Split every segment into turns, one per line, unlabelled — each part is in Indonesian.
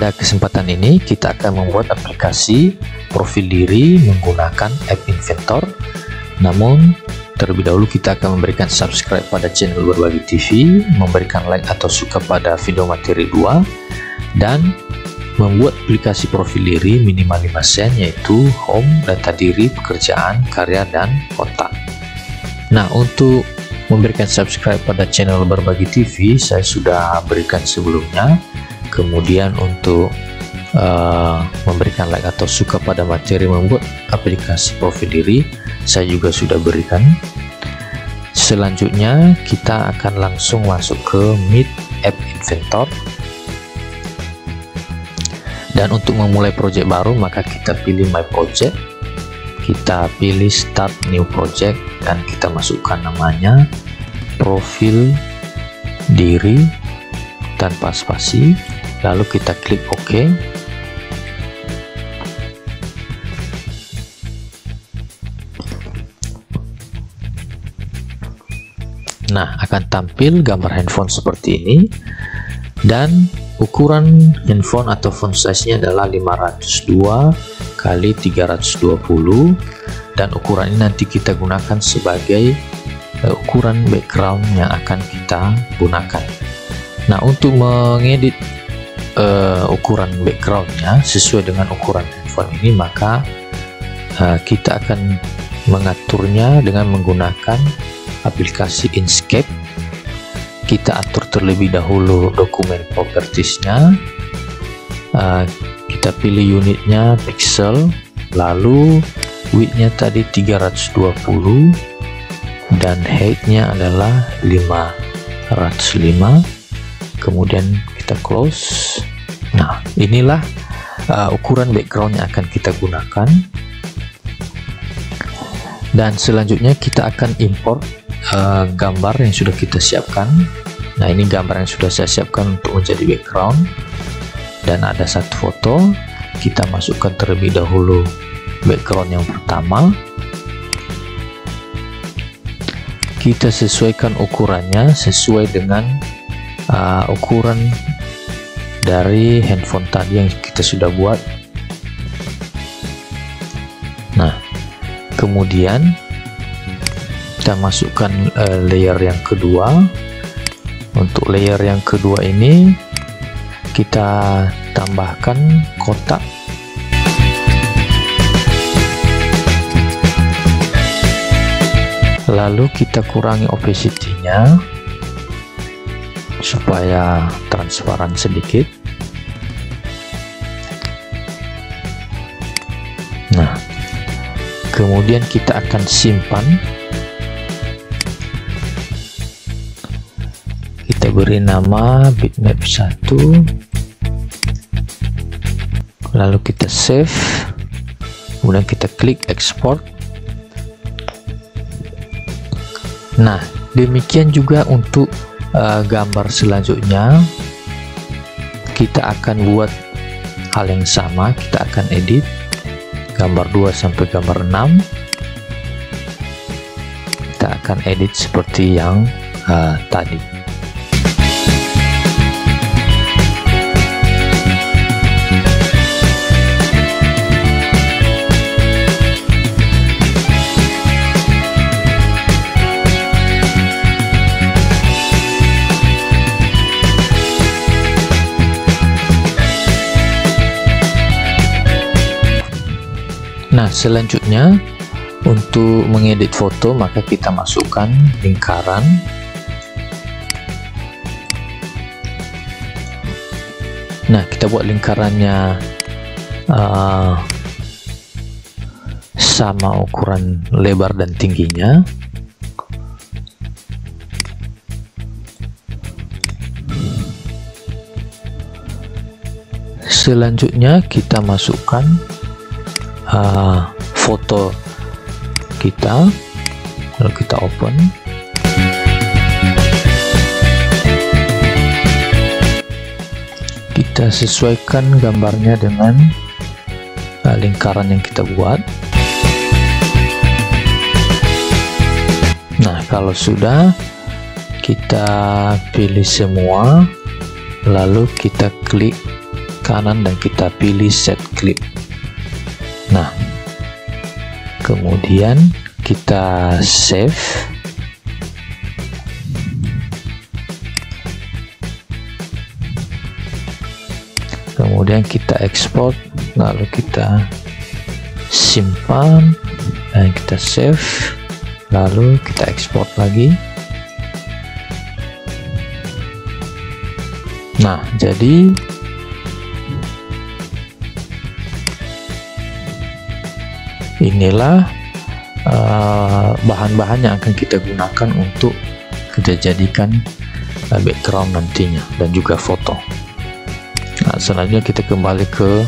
Pada kesempatan ini kita akan membuat aplikasi profil diri menggunakan App Inventor. Namun terlebih dahulu kita akan memberikan subscribe pada channel Berbagi TV, memberikan like atau suka pada video materi 2, dan membuat aplikasi profil diri minimal 5 sen, yaitu home, data diri, pekerjaan, karya, dan kotak. Nah, untuk memberikan subscribe pada channel Berbagi TV saya sudah berikan sebelumnya. Kemudian untuk memberikan like atau suka pada materi membuat aplikasi profil diri saya juga sudah berikan. Selanjutnya kita akan langsung masuk ke Meet App Inventor, dan untuk memulai project baru maka kita pilih My Project, kita pilih Start New Project, dan kita masukkan namanya profil diri tanpa spasi, lalu kita klik OK. Nah, akan tampil gambar handphone seperti ini, dan ukuran handphone atau font size-nya adalah 502 kali 320, dan ukuran ini nanti kita gunakan sebagai ukuran background yang akan kita gunakan. Nah, untuk mengedit ukuran backgroundnya sesuai dengan ukuran handphone ini, maka kita akan mengaturnya dengan menggunakan aplikasi Inkscape. Kita atur terlebih dahulu dokumen propertiesnya, kita pilih unitnya pixel, lalu widthnya tadi 320 dan height-nya adalah 505, kemudian kita close. Nah, inilah ukuran background yang akan kita gunakan, dan selanjutnya kita akan import gambar yang sudah kita siapkan. Nah, ini gambar yang sudah saya siapkan untuk menjadi background, dan ada satu foto. Kita masukkan terlebih dahulu background yang pertama, kita sesuaikan ukurannya sesuai dengan ukuran dari handphone tadi yang kita sudah buat. Nah, kemudian kita masukkan layer yang kedua. Untuk layer yang kedua ini kita tambahkan kotak, lalu kita kurangi opacity-nya supaya transparan sedikit. Nah, kemudian kita akan simpan. Kita beri nama bitmap 1, lalu kita save, kemudian kita klik export. Nah, demikian juga untuk gambar selanjutnya. Kita akan buat hal yang sama, kita akan edit gambar 2 sampai gambar 6. Kita akan edit seperti yang tadi. Nah, selanjutnya untuk mengedit foto maka kita masukkan lingkaran. Nah, kita buat lingkarannya sama ukuran lebar dan tingginya. Selanjutnya kita masukkan foto kita, lalu kita open. Kita sesuaikan gambarnya dengan lingkaran yang kita buat. Nah, kalau sudah, kita pilih semua, lalu kita klik kanan dan kita pilih set clip. Nah, kemudian kita save. Kemudian kita ekspor, lalu kita simpan dan kita save, lalu kita ekspor lagi. Nah, jadi inilah bahan-bahan yang akan kita gunakan untuk kita jadikan background nantinya dan juga foto. Nah, selanjutnya kita kembali ke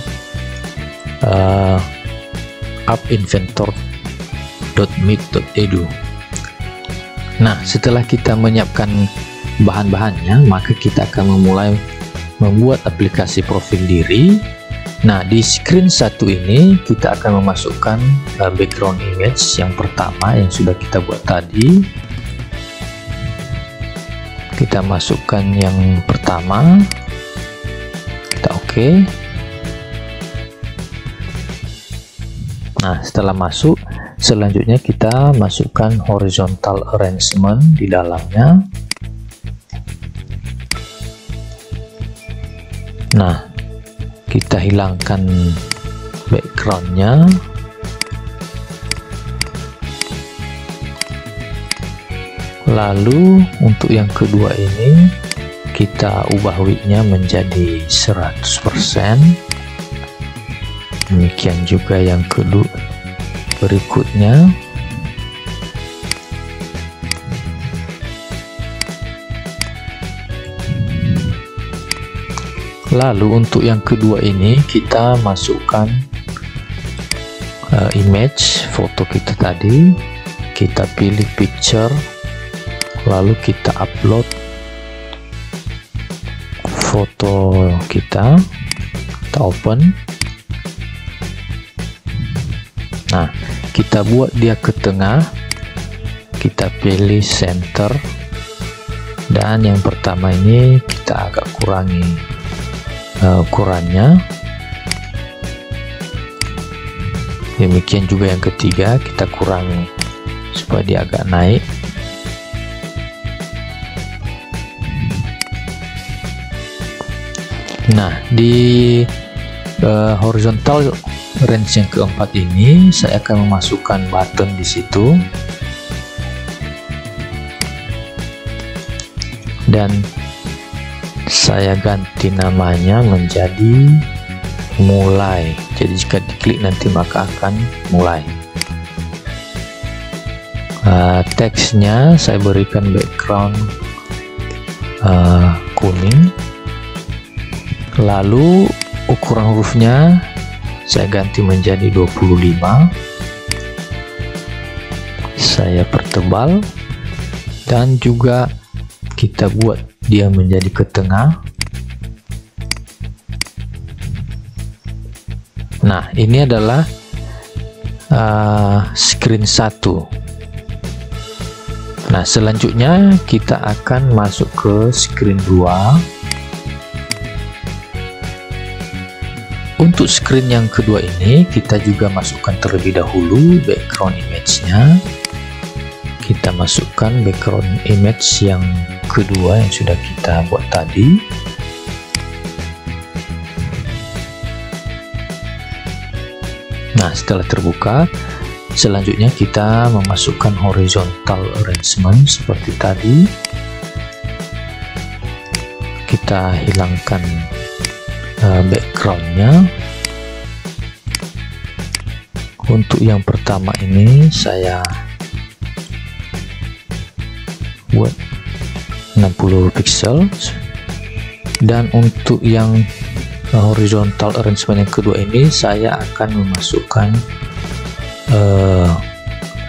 appinventor.meet.edu. Nah, setelah kita menyiapkan bahan-bahannya, maka kita akan memulai membuat aplikasi profil diri. Nah, di screen satu ini kita akan memasukkan background image yang pertama yang sudah kita buat tadi. Kita masukkan yang pertama, kita oke. Nah, setelah masuk, selanjutnya kita masukkan horizontal arrangement di dalamnya. Nah, kita hilangkan backgroundnya. Lalu untuk yang kedua ini kita ubah width-nya menjadi 100%. Demikian juga yang kedua berikutnya. Lalu untuk yang kedua ini kita masukkan image foto kita tadi, kita pilih picture, lalu kita upload foto kita open. Nah, kita buat dia ke tengah, kita pilih center, dan yang pertama ini kita agak kurangi ukurannya. Demikian juga yang ketiga, kita kurangi supaya dia agak naik. Nah, di horizontal range yang keempat ini saya akan memasukkan button di situ, dan saya ganti namanya menjadi mulai. Jadi jika diklik nanti maka akan mulai. Teksnya saya berikan background kuning. Lalu ukuran hurufnya saya ganti menjadi 25. Saya pertebal dan juga kita buat dia menjadi ke tengah. Nah, ini adalah screen 1. Nah, selanjutnya kita akan masuk ke screen 2. Untuk screen yang kedua ini kita juga masukkan terlebih dahulu background image-nya. Kita masukkan background image yang kedua yang sudah kita buat tadi. Nah, setelah terbuka, selanjutnya kita memasukkan horizontal arrangement seperti tadi. Kita hilangkan backgroundnya. Untuk yang pertama ini saya buat 60 pixel, dan untuk yang horizontal arrangement yang kedua ini saya akan memasukkan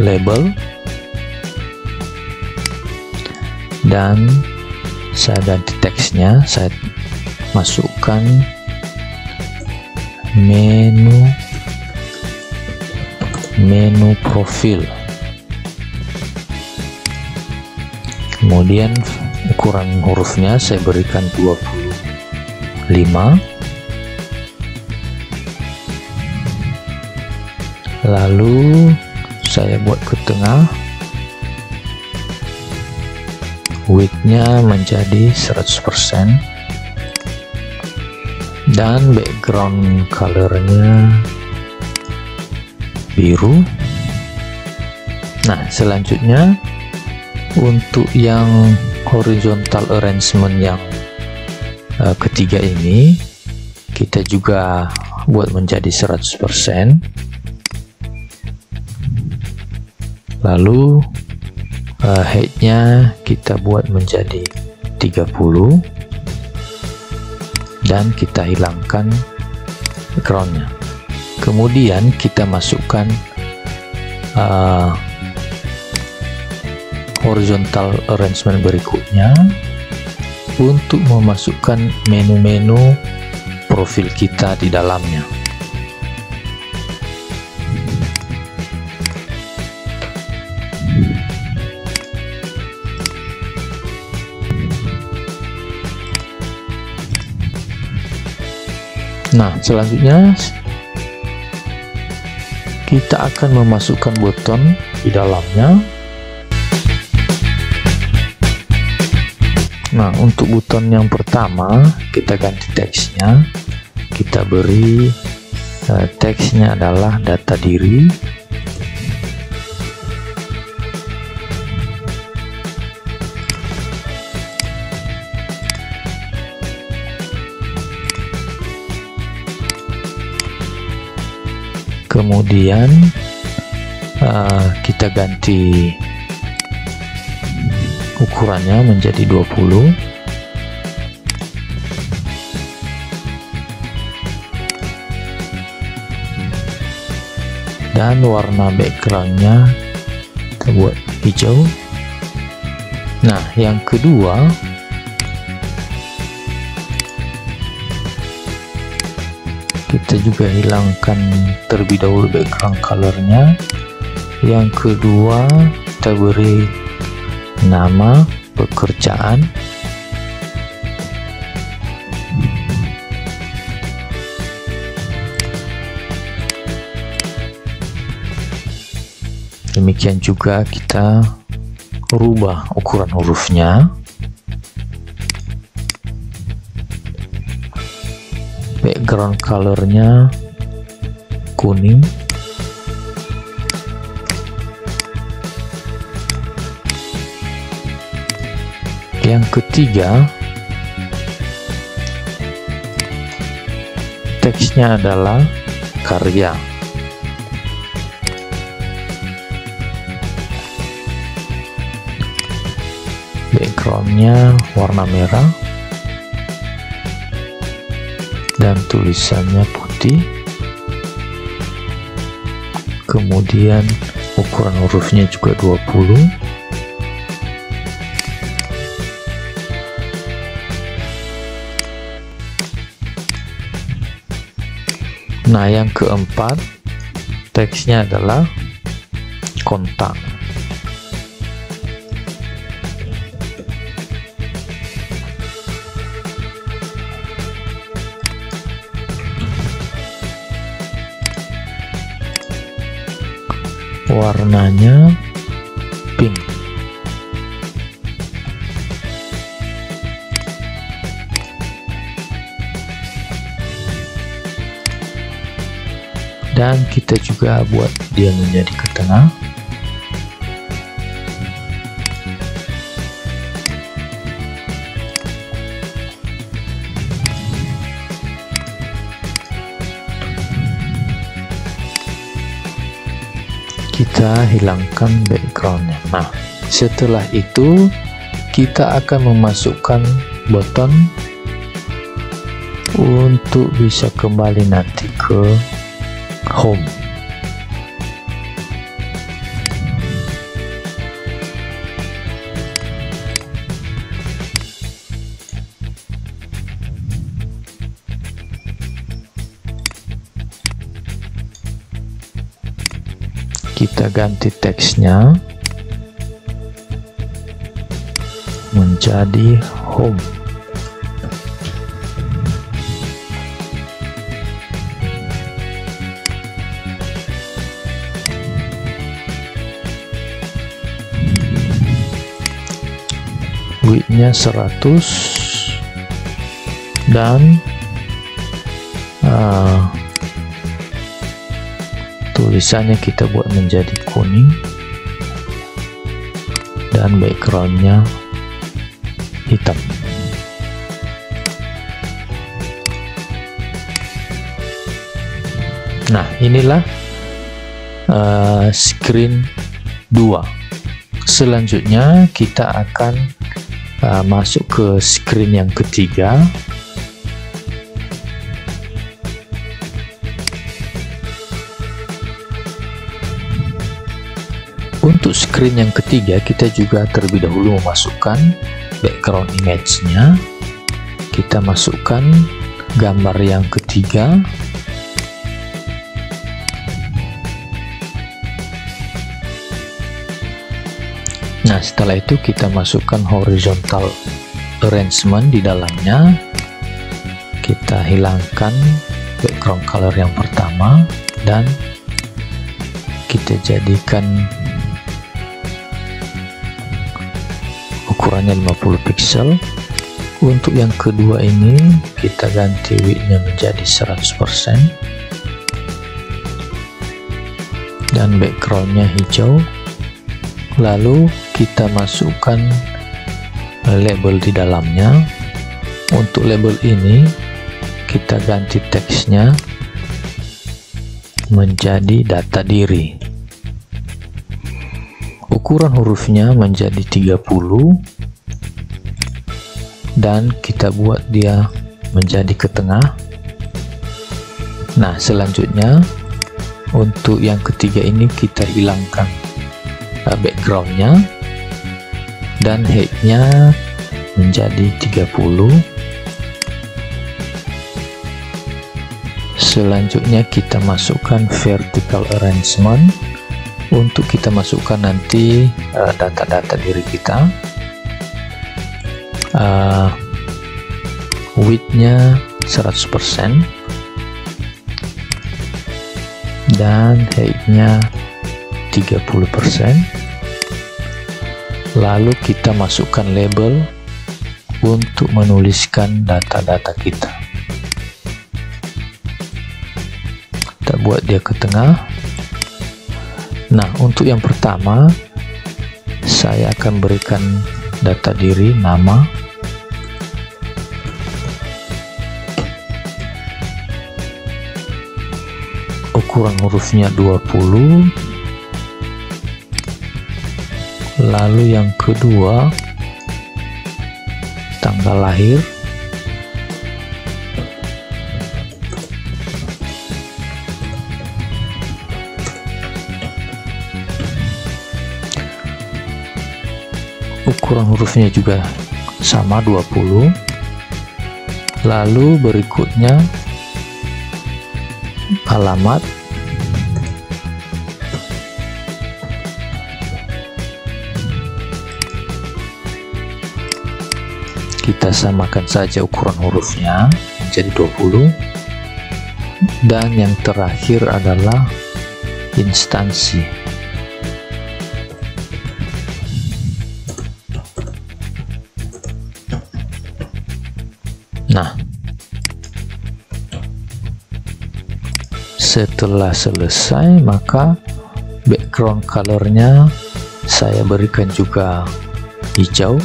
label, dan saya ganti teksnya, saya masukkan menu profil. Kemudian ukuran hurufnya saya berikan 25. lalu saya buat ke tengah, width-nya menjadi 100%, dan background color-nya biru. Nah, selanjutnya untuk yang horizontal arrangement yang ketiga ini kita juga buat menjadi 100%, lalu height-nya kita buat menjadi 30 dan kita hilangkan background-nya. Kemudian kita masukkan horizontal arrangement berikutnya untuk memasukkan menu-menu profil kita di dalamnya. Nah, selanjutnya kita akan memasukkan button di dalamnya. Nah, untuk button yang pertama kita ganti teksnya, kita beri teksnya adalah data diri. Kemudian kita ganti ukurannya menjadi 20, dan warna backgroundnya kita buat hijau. Nah, yang kedua kita juga hilangkan terlebih dahulu background colornya. Yang kedua kita beri nama pekerjaan, demikian juga kita rubah ukuran hurufnya, background colornya kuning, yang ketiga teksnya adalah karya, backgroundnya warna merah dan tulisannya putih. Kemudian ukuran hurufnya juga 20. Nah, yang keempat teksnya adalah kontak. Warnanya pink. Dan kita juga buat dia menjadi ke tengah. Kita hilangkan backgroundnya. Nah, setelah itu kita akan memasukkan button untuk bisa kembali nanti ke home. Kita ganti teksnya menjadi home. width-nya 100 dan tulisannya kita buat menjadi kuning dan backgroundnya hitam. Nah, inilah screen 2. Selanjutnya kita akan masuk ke screen yang ketiga. Untuk screen yang ketiga, kita juga terlebih dahulu memasukkan background image-nya. Kita masukkan gambar yang ketiga. Nah, setelah itu kita masukkan horizontal arrangement di dalamnya. Kita hilangkan background color yang pertama dan kita jadikan ukurannya 50 pixel. Untuk yang kedua ini kita ganti width-nya menjadi 100% dan backgroundnya hijau. Lalu kita masukkan label di dalamnya. Untuk label ini kita ganti teksnya menjadi data diri. Ukuran hurufnya menjadi 30 dan kita buat dia menjadi ke tengah. Nah, selanjutnya untuk yang ketiga ini kita hilangkan backgroundnya dan height-nya menjadi 30. Selanjutnya kita masukkan vertical arrangement. Untuk kita masukkan nanti data-data diri kita. Width-nya 100% dan height-nya 30%. Lalu kita masukkan label untuk menuliskan data-data kita. Kita buat dia ke tengah. Nah, untuk yang pertama saya akan berikan data diri, nama, ukuran hurufnya 20. Lalu yang kedua tanggal lahir, ukuran hurufnya juga sama 20. Lalu berikutnya alamat, kita samakan saja ukuran hurufnya menjadi 20. Dan yang terakhir adalah instansi. Nah, setelah selesai maka background colornya saya berikan juga hijau.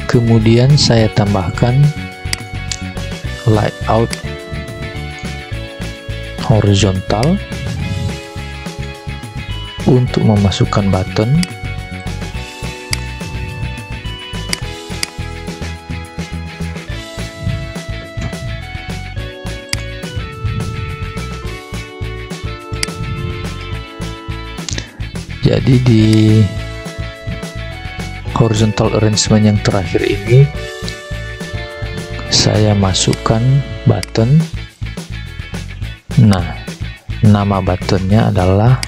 Kemudian saya tambahkan layout horizontal untuk memasukkan button. Jadi di horizontal arrangement yang terakhir ini saya masukkan button. Nah, nama buttonnya adalah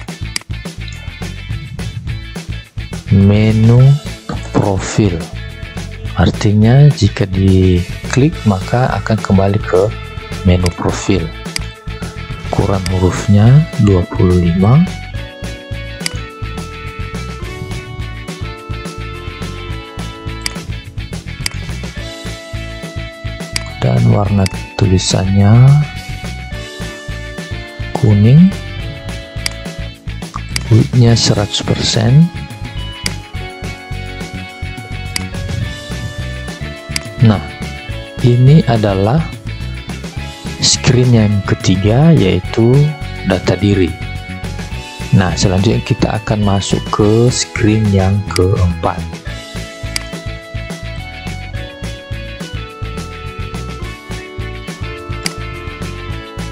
menu profil. Artinya jika diklik maka akan kembali ke menu profil. Ukuran hurufnya 25. dan warna tulisannya kuning, width-nya 100%. Nah, ini adalah screen yang ketiga, yaitu data diri. Nah, selanjutnya kita akan masuk ke screen yang keempat.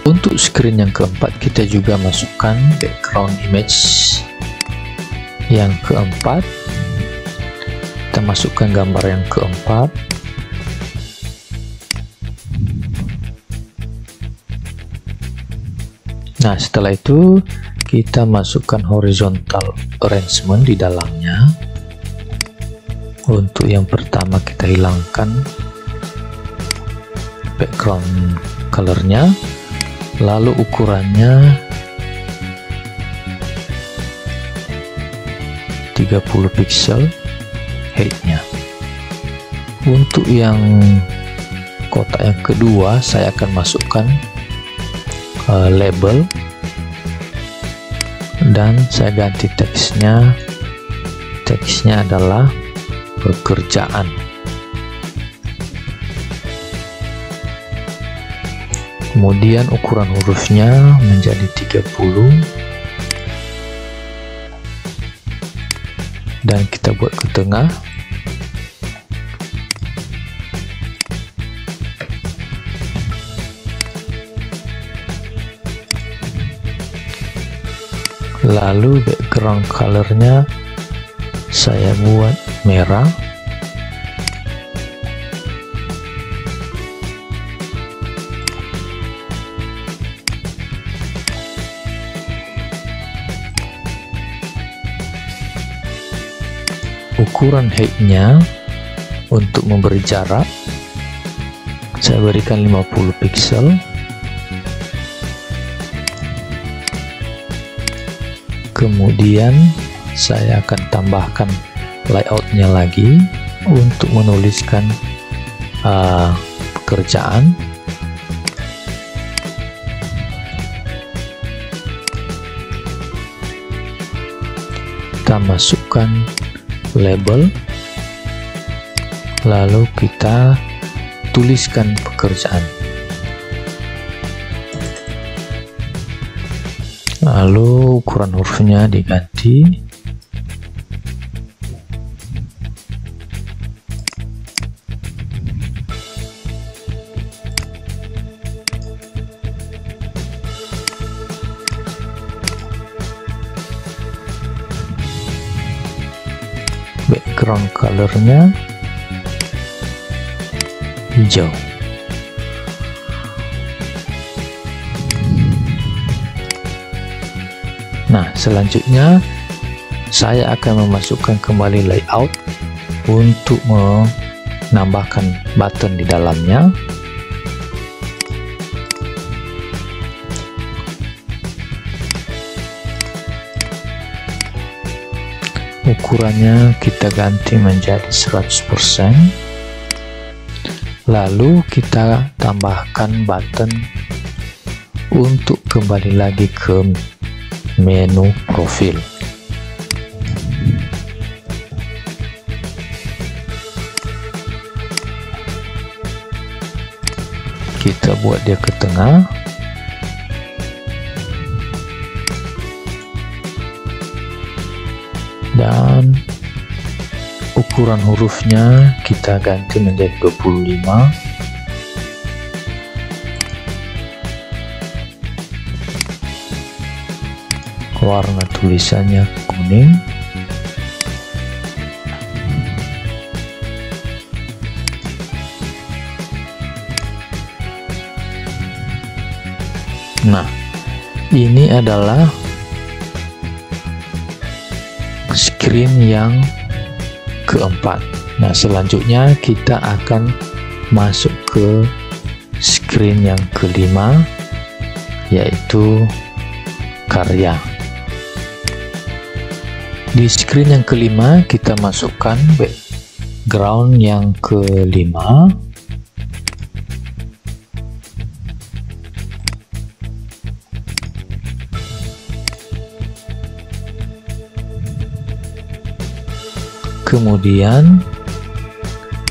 Untuk screen yang keempat, kita juga masukkan background image yang keempat. Kita masukkan gambar yang keempat. Nah, setelah itu kita masukkan horizontal arrangement di dalamnya. Untuk yang pertama kita hilangkan background colornya, lalu ukurannya 30 pixel, height-nya. Untuk yang kotak yang kedua, saya akan masukkan label dan saya ganti teksnya. Teksnya adalah pekerjaan. Kemudian ukuran hurufnya menjadi 30 dan kita buat ke tengah. Lalu background colornya saya buat merah. Ukuran height-nya untuk memberi jarak saya berikan 50 pixel. Kemudian saya akan tambahkan layoutnya lagi untuk menuliskan pekerjaan. Kita masukkan label, lalu kita tuliskan pekerjaan. Lalu ukuran hurufnya diganti. Background colornya hijau. Nah, selanjutnya saya akan memasukkan kembali layout untuk menambahkan button di dalamnya. Ukurannya kita ganti menjadi 100%. Lalu kita tambahkan button untuk kembali lagi ke menu profil. Kita buat dia ke tengah. Dan ukuran hurufnya kita ganti menjadi 25. Warna tulisannya kuning. Nah, ini adalah screen yang keempat. Nah, selanjutnya kita akan masuk ke screen yang kelima, yaitu karya. Di screen yang kelima kita masukkan background yang kelima. Kemudian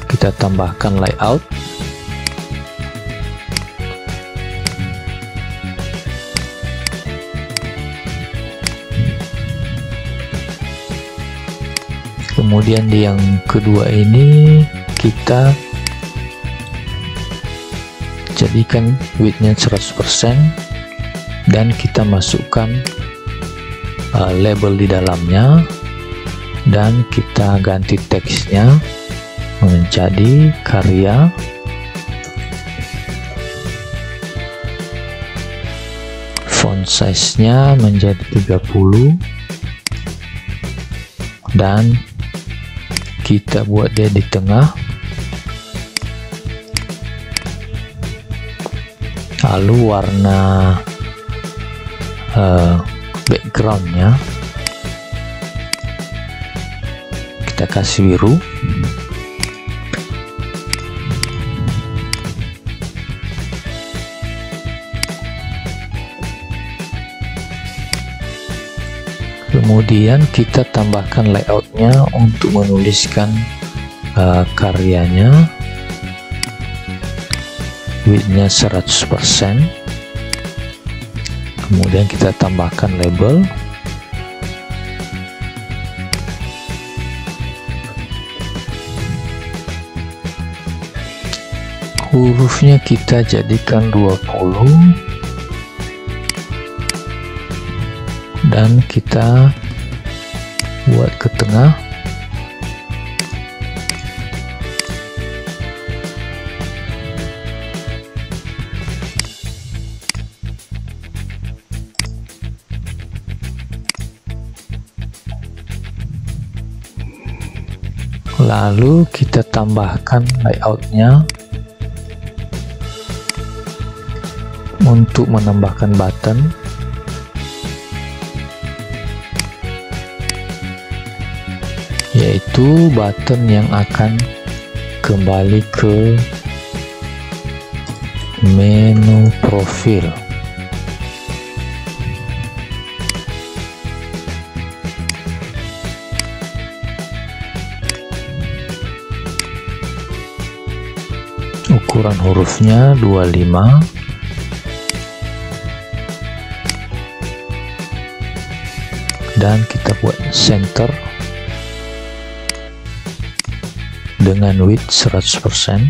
kita tambahkan layout. Kemudian di yang kedua ini kita jadikan widthnya 100% dan kita masukkan label di dalamnya, dan kita ganti teksnya menjadi karya. Font size-nya menjadi 30 dan kita buat dia di tengah. Lalu warna backgroundnya kita kasih biru. Kemudian kita tambahkan layoutnya untuk menuliskan karyanya. Widthnya 100%. Kemudian kita tambahkan label. Hurufnya kita jadikan 20 dan kita buat ke tengah. Lalu kita tambahkan layoutnya untuk menambahkan button. Yaitu button yang akan kembali ke menu profil. Ukuran hurufnya 25. Dan kita buat center dengan width 100%.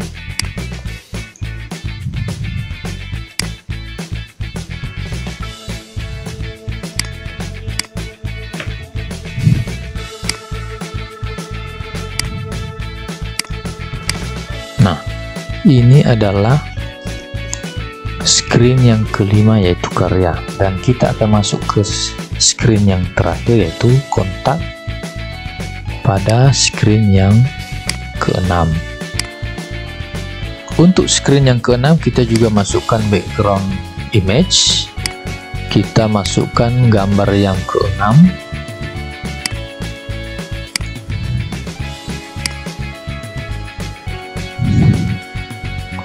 Nah, ini adalah screen yang kelima, yaitu karya, dan kita akan masuk ke screen yang terakhir, yaitu kontak, pada screen yang ke-6. Untuk screen yang ke-6 kita juga masukkan background image. Kita masukkan gambar yang ke-6.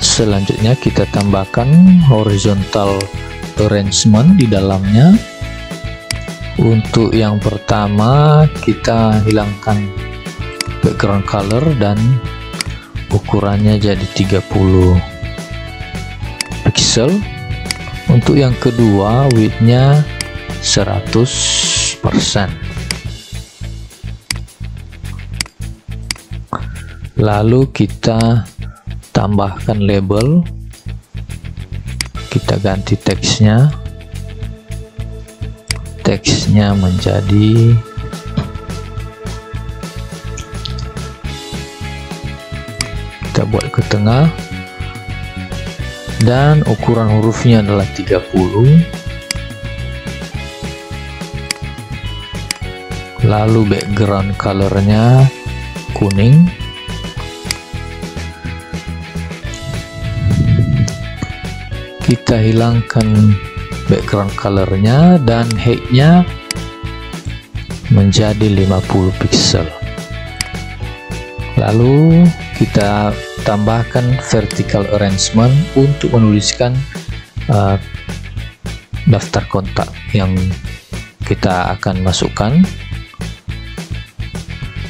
Selanjutnya kita tambahkan horizontal arrangement di dalamnya. Untuk yang pertama kita hilangkan background color dan ukurannya jadi 30 pixel. Untuk yang kedua widthnya 100%. Lalu kita tambahkan label, kita ganti teksnya menjadi kita buat ke tengah, dan ukuran hurufnya adalah 30. Lalu background colornya kuning. Kita hilangkan background colornya dan height-nya menjadi 50 pixel. Lalu kita tambahkan vertical arrangement untuk menuliskan daftar kontak yang kita akan masukkan.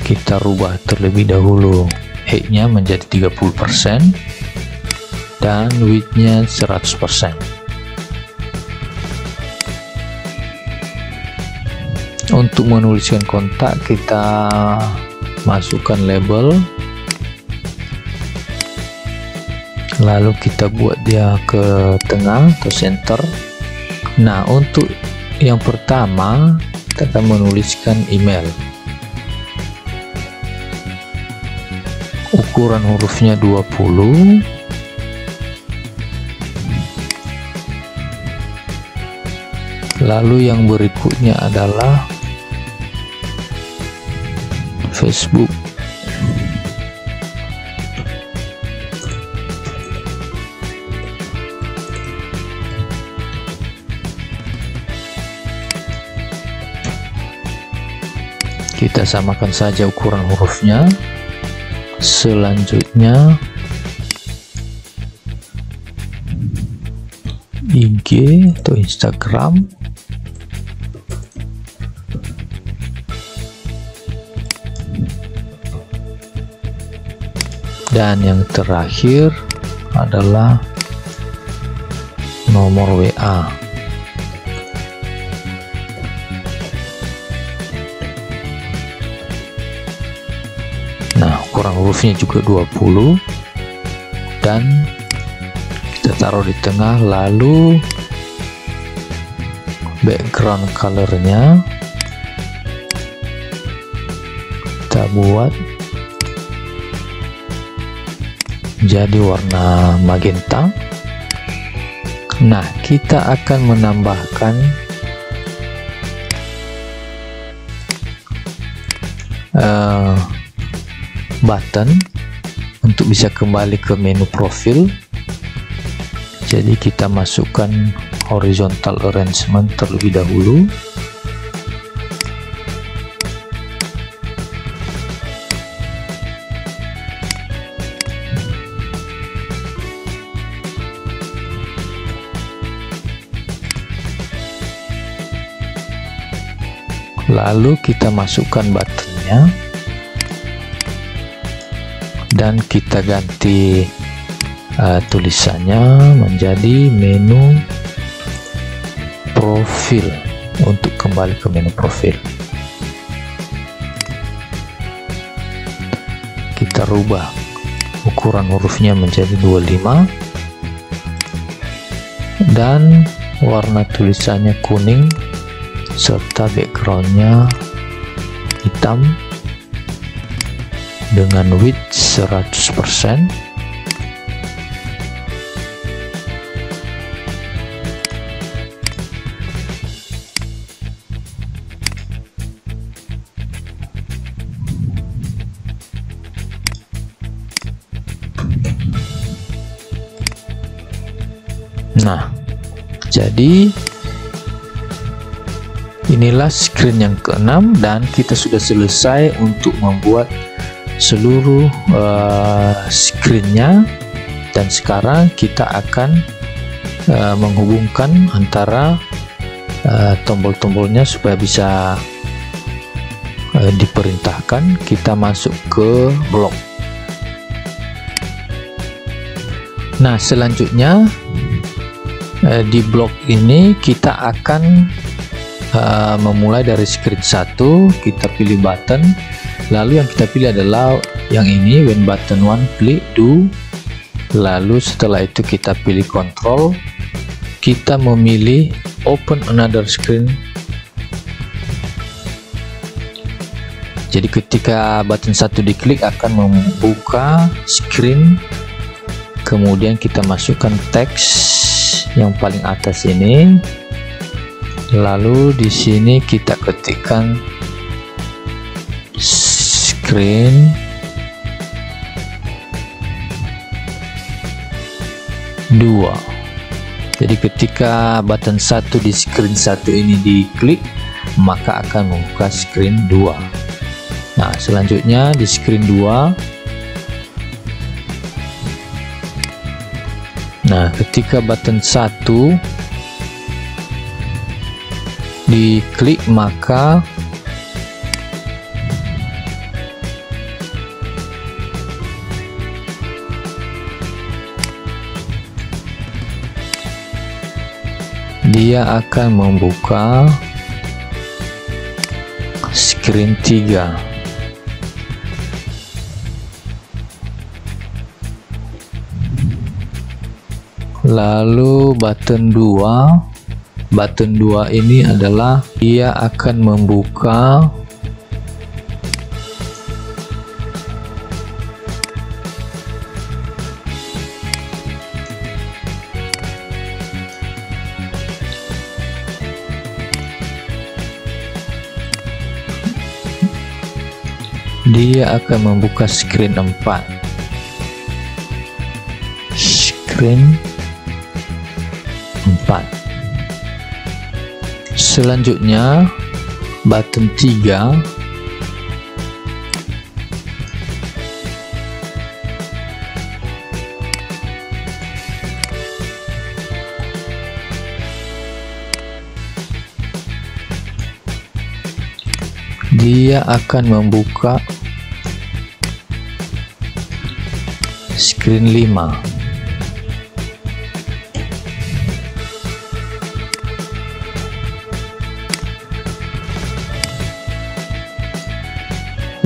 Kita kita rubah terlebih dahulu height-nya menjadi 30% dan width-nya 100%. Untuk menuliskan kontak, kita masukkan label, lalu kita buat dia ke tengah atau center. Nah, untuk yang pertama kita akan menuliskan email. Ukuran hurufnya 20. Lalu yang berikutnya adalah Facebook. Kita samakan saja ukuran hurufnya. Selanjutnya IG atau Instagram. Dan yang terakhir adalah nomor WA. Nah, ukuran hurufnya juga 20 dan kita taruh di tengah. Lalu background colornya kita buat jadi warna magenta. Nah, kita akan menambahkan button untuk bisa kembali ke menu profil. Jadi kita masukkan horizontal arrangement terlebih dahulu. Lalu kita masukkan buttonnya dan kita ganti tulisannya menjadi menu profil untuk kembali ke menu profil. Kita rubah ukuran hurufnya menjadi 25 dan warna tulisannya kuning serta backgroundnya hitam dengan width 100%. Nah, jadi inilah screen yang ke-6 dan kita sudah selesai untuk membuat seluruh screennya. Dan sekarang kita akan menghubungkan antara tombol-tombolnya supaya bisa diperintahkan. Kita masuk ke blok. Nah, selanjutnya di blok ini kita akan memulai dari screen 1. Kita pilih button, lalu yang kita pilih adalah yang ini, when button 1 click do. Lalu setelah itu kita pilih control, kita memilih open another screen. Jadi ketika button 1 diklik akan membuka screen, kemudian kita masukkan teks yang paling atas ini. Lalu di sini kita ketikkan screen 2. Jadi ketika button 1 di screen 1 ini diklik, maka akan membuka screen 2. Nah, selanjutnya di screen 2. Nah, ketika button 1 diklik, maka dia akan membuka screen 3. Lalu button 2, button 2 ini adalah dia akan membuka screen 4. Screen 4. Selanjutnya button 3 dia akan membuka screen 5.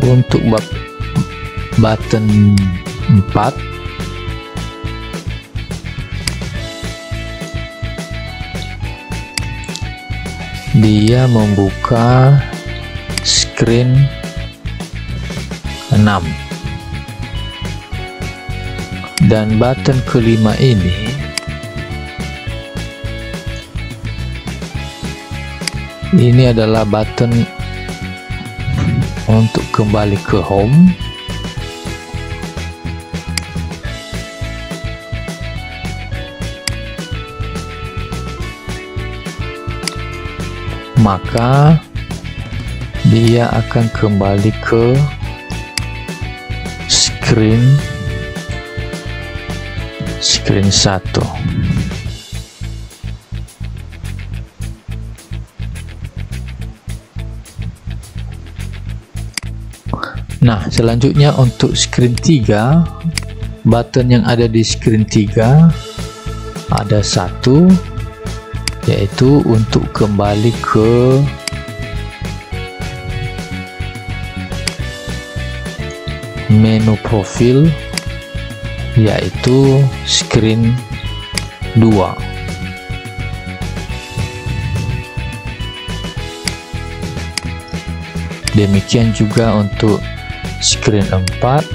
Untuk button 4 dia membuka screen 6. Dan button kelima ini adalah button untuk kembali ke home. Maka dia akan kembali ke screen 1. Nah, selanjutnya untuk screen 3, button yang ada di screen 3 ada 1, yaitu untuk kembali ke menu profil, yaitu screen 2. Demikian juga untuk screen 4.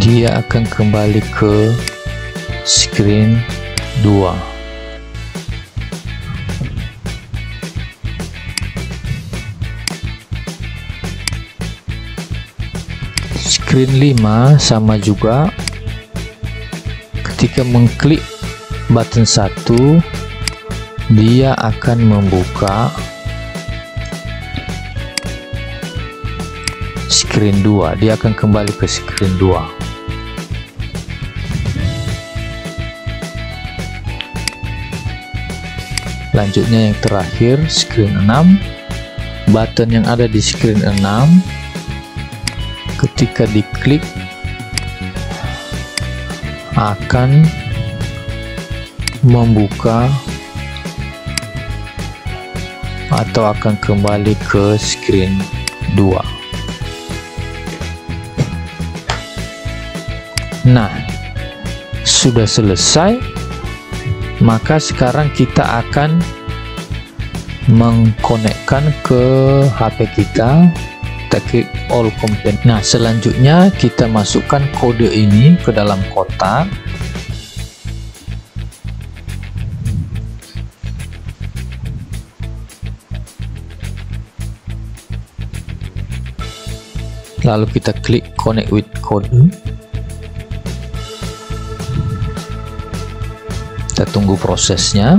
Dia akan kembali ke screen 2. Screen 5 sama juga, ketika mengklik button 1 dia akan membuka screen 2, dia akan kembali ke screen 2. Lanjutnya yang terakhir screen 6, button yang ada di screen 6 ketika diklik akan membuka atau akan kembali ke screen 2. Nah, sudah selesai. Maka sekarang kita akan mengkonekkan ke HP kita. Kita klik all component. Nah, selanjutnya kita masukkan kode ini ke dalam kotak. Lalu kita klik connect with code. Kita tunggu prosesnya.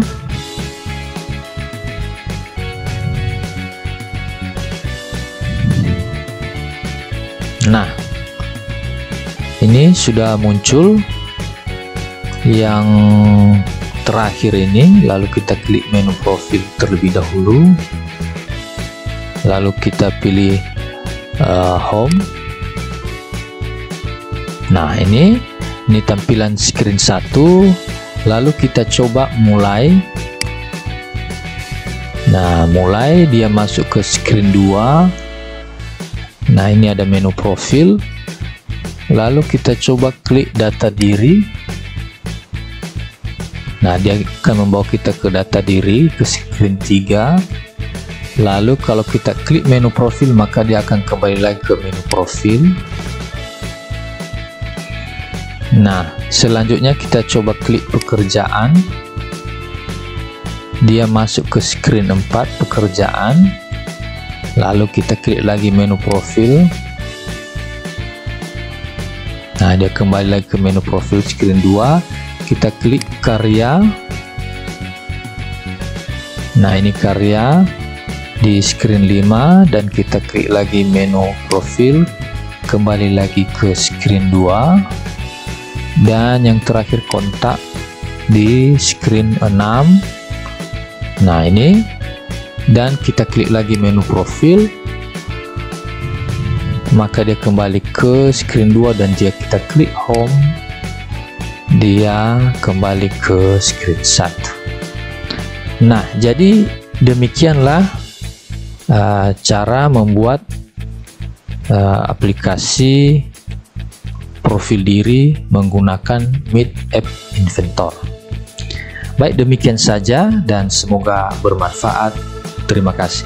Nah, ini sudah muncul yang terakhir ini. Lalu kita klik menu profil terlebih dahulu, lalu kita pilih home. Nah, ini tampilan screen 1. Lalu kita coba mulai. Nah, mulai dia masuk ke screen 2. Nah, ini ada menu profil. Lalu kita coba klik data diri. Nah, dia akan membawa kita ke data diri, ke screen 3. Lalu kalau kita klik menu profil, maka dia akan kembali lagi ke menu profil. Nah, selanjutnya kita coba klik pekerjaan. Dia masuk ke screen 4 pekerjaan. Lalu kita klik lagi menu profil. Nah, dia kembali lagi ke menu profil screen 2. Kita klik karya. Nah, ini karya di screen 5, dan kita klik lagi menu profil, kembali lagi ke screen 2. Dan yang terakhir kontak di screen 6. Nah, ini, dan kita klik lagi menu profil, maka dia kembali ke screen 2, dan jika kita klik home, dia kembali ke screen 1. Nah, jadi demikianlah cara membuat aplikasi profil diri menggunakan Meet App Inventor. Baik, demikian saja dan semoga bermanfaat. Terima kasih.